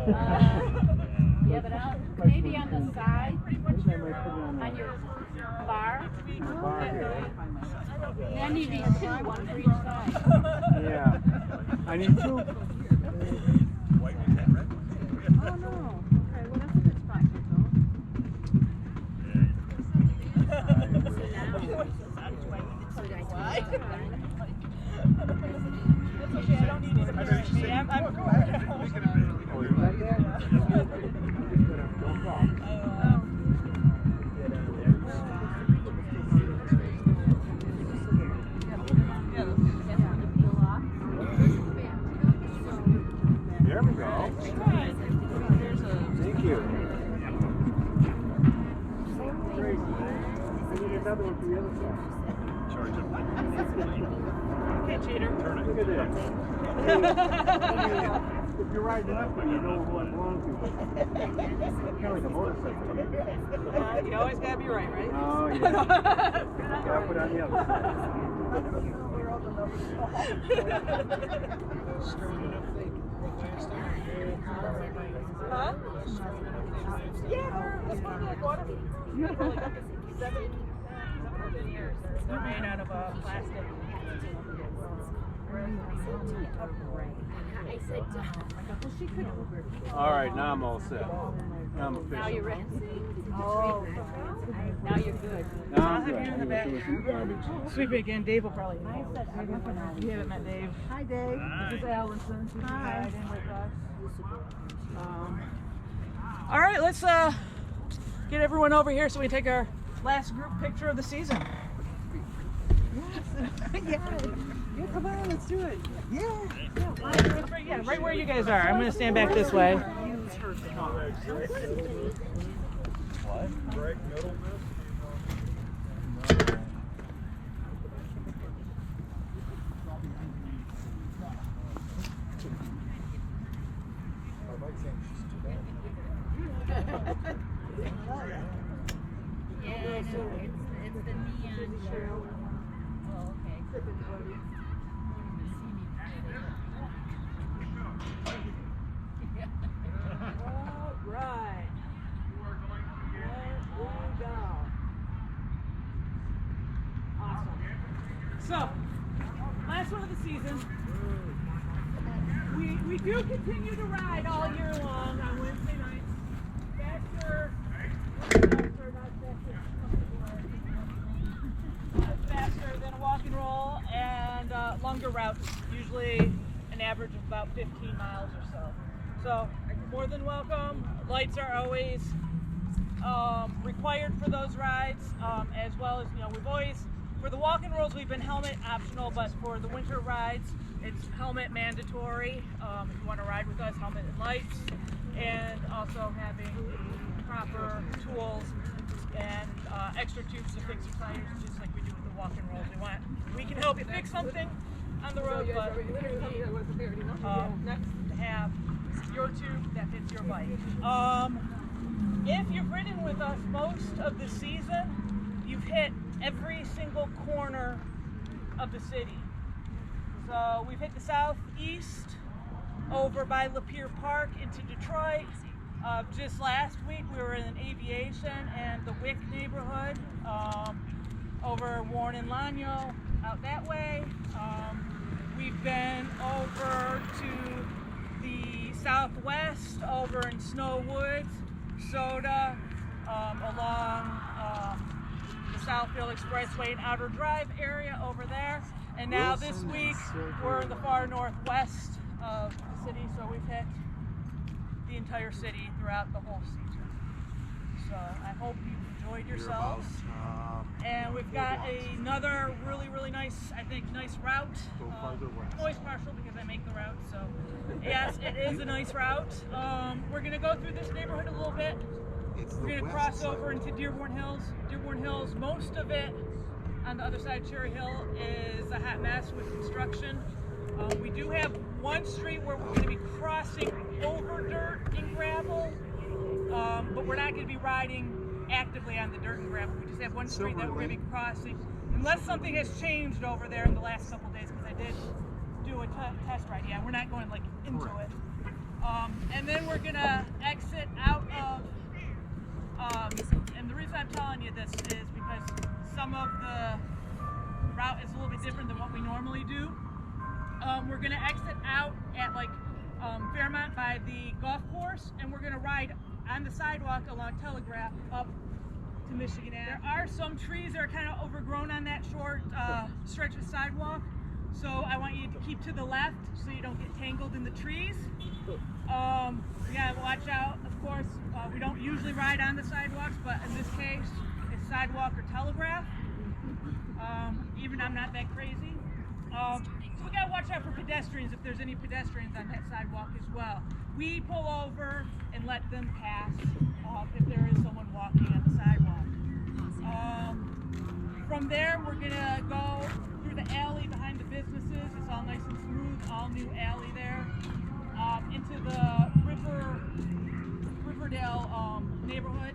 Yeah, but maybe on the side, on your bar. Then you need two, one for each side. Yeah. I need two. Oh no. Okay, well that's a good spot to go. Why? That's okay, I don't need you to marry me. I'm Oh, you like that? Don't fall. There we go. Thank you. Tracy, I need another one for the other side. Charge him. Okay, cheater. Look at that. If you're riding up and you know what belongs to you. Kind of like a motorcycle. You always gotta be right, right? Oh, yeah. Gotta put on the other side. Huh? Yeah, it's probably like water. Like up to 7 years. They're made out of plastic. All right, now I'm all set. Now I'm official. Now you're ready. Oh. Now you're good. Now I'll I'm have you in the back. good. Sweep it again. Dave will probably know. You haven't met Dave. Hi, Dave. This is Allison. She's riding with us. All right, let's get everyone over here so we can take our last group picture of the season. Yeah, come on, let's do it. Yeah, right where you guys are. I'm going to stand back this way. Yeah, it's the neon show. Oh, okay. All right. There we go. Awesome. So, last one of the season. We do continue to ride all year long on Wednesday nights. Faster than a walk and roll, and longer routes, usually an average of about 15 miles or so. So, more than welcome. Lights are always required for those rides, as well as, we've always, for the walk and rolls, we've been helmet optional, but for the winter rides, it's helmet mandatory. If you want to ride with us, helmet and lights, and also having the proper tools and extra tubes to fix your tires, just like we do with the walk and rolls. We can help you fix something on the road, but to have your tube that fits your bike. If you've ridden with us most of the season, you've hit every single corner of the city. So we've hit the southeast, over by Lapeer Park into Detroit. Just last week we were in Aviation and the Wick neighborhood, over Warren and Lanyo, out that way. We've been over to the southwest, over in Snow Woods, Soda, along the Southfield Expressway and Outer Drive area over there. And now this week we're in the far northwest of the city, so we've hit the entire city throughout the whole season. So I hope you enjoyed yourselves. And we've got another really nice, nice route. Always partial because I make the route, so yes, it is a nice route. We're gonna go through this neighborhood a little bit. We're gonna cross over into Dearborn Hills. Dearborn Hills, most of it on the other side of Cherry Hill is a hot mess with construction. We do have one street where we're going to be crossing over dirt and gravel, but we're not going to be riding actively on the dirt and gravel. We just have one street that we're going to be crossing, unless something has changed over there in the last couple of days, because I did do a test ride. Yeah, we're not going into it. And then we're going to different than what we normally do. We're going to exit out at like Fairmont by the golf course, and we're going to ride on the sidewalk along Telegraph up to Michigan Ave. There are some trees that are kind of overgrown on that short stretch of sidewalk, so I want you to keep to the left so you don't get tangled in the trees. We gotta watch out, of course. We don't usually ride on the sidewalks, but in this case, it's sidewalk or Telegraph. Even I'm not that crazy. So we gotta watch out for pedestrians if there's any pedestrians on that sidewalk as well. We pull over and let them pass if there is someone walking on the sidewalk. From there, we're gonna go through the alley behind the businesses. It's all nice and smooth, all new alley there. Into the Riverdale neighborhood,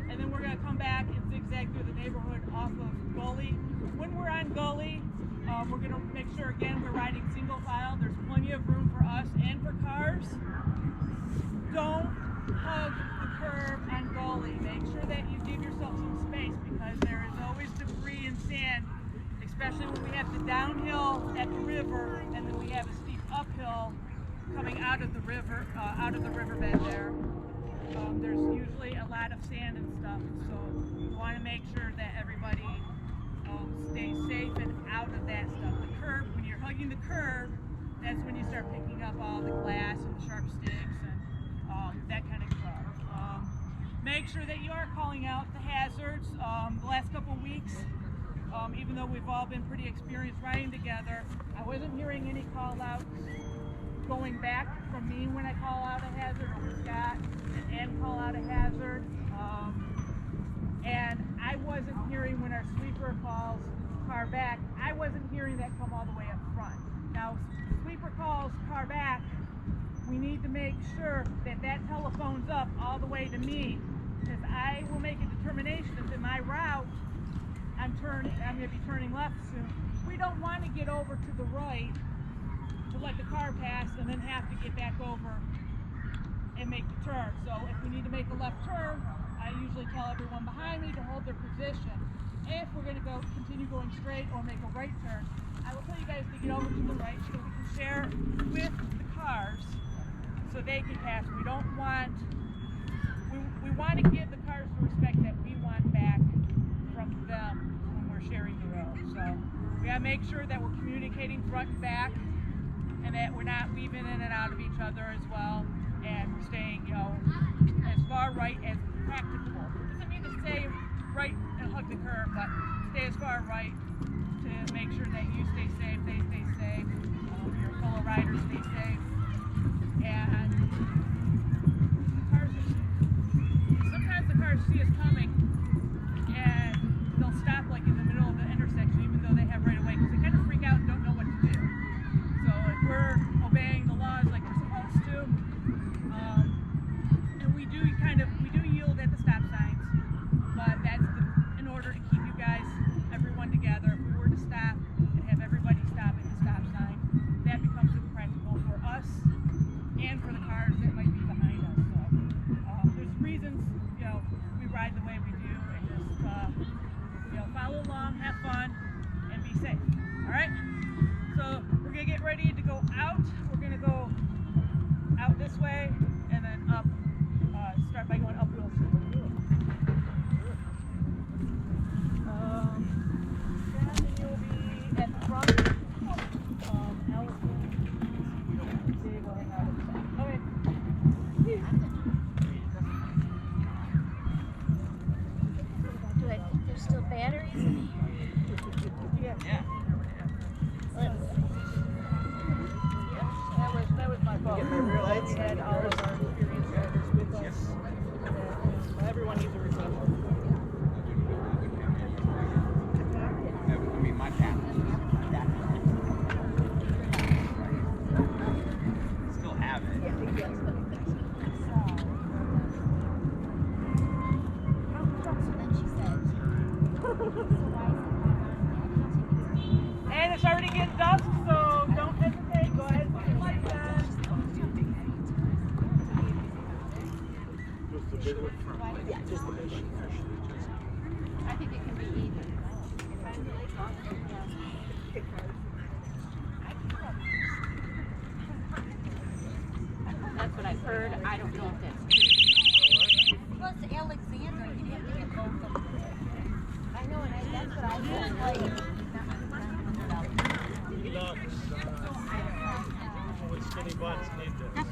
and then we're going to come back and zigzag through the neighborhood off of Gully. When we're on Gully, we're going to make sure again we're riding single file. There's plenty of room for us and for cars. Don't hug the curb on Gully. Make sure that you give yourself some space because there is always debris and sand, especially when we have the downhill at the river and then we have a steep uphill coming out of the river, out of the riverbed there. There's usually a lot of sand and stuff, so we want to make sure that everybody stays safe and out of that stuff. The curb, when you're hugging the curb, that's when you start picking up all the glass and the sharp sticks and that kind of stuff. Make sure that you are calling out the hazards. The last couple of weeks, even though we've all been pretty experienced riding together, I wasn't hearing any call outs going back from me when I call out a hazard, or when Scott and Ann call out a hazard. And I wasn't hearing when our sweeper calls car back, I wasn't hearing that come all the way up front. Now, sweeper calls car back, we need to make sure that that telephone's up all the way to me, because I will make a determination if in my route I'm going to be turning left soon. We don't want to get over to the right to let the car pass and then have to get back over and make the turn. So if we need to make a left turn, I usually tell everyone behind me to hold their position. If we're going to continue going straight or make a right turn, I will tell you guys to get over to the right so we can share with the cars so they can pass. We don't want, we want to give the cars the respect that we want back from them when we're sharing the road. So we got to make sure that we're communicating front and back, and that we're not weaving in and out of each other as well, and we're staying, as far right as practicable. Doesn't mean to stay right and hug the curb, but stay as far right to make sure that you stay safe, they stay safe, your fellow riders stay safe, and the cars sometimes the cars see us coming, and they'll stop like in the middle of the intersection, even though they have right of way, because they kind of freak out and don't know what to do. So if we're obeying the laws like we're supposed to, and we do yield at the stop signs, but that's in order to keep you guys, everyone together. If we were to stop and have everybody stop at the stop sign, that becomes impractical for us and for the cars that might be behind us. So there's reasons, we ride the way we do, and just follow along, have fun, and be safe. All right. So we're gonna get ready to go out. We're gonna go out this way and then up. Start by going up real slow. Then you'll be at the front. Allison, Dave will hang out at the back. Okay. Do I think there's still batteries in here? Yeah. That was my fault. We had all of our experienced drivers with us. Everyone needs a refresher. I mean, my path still have it. And it's already getting dusk, so don't hesitate. Go ahead and put your lights on. Just the big one? Yeah, just the big one. I think it can be either. That's what I've heard. I don't know if that's true. Plus Alexander, you have to get both of them. I know, and that's what I said. Like, Look, with skinny butts need this.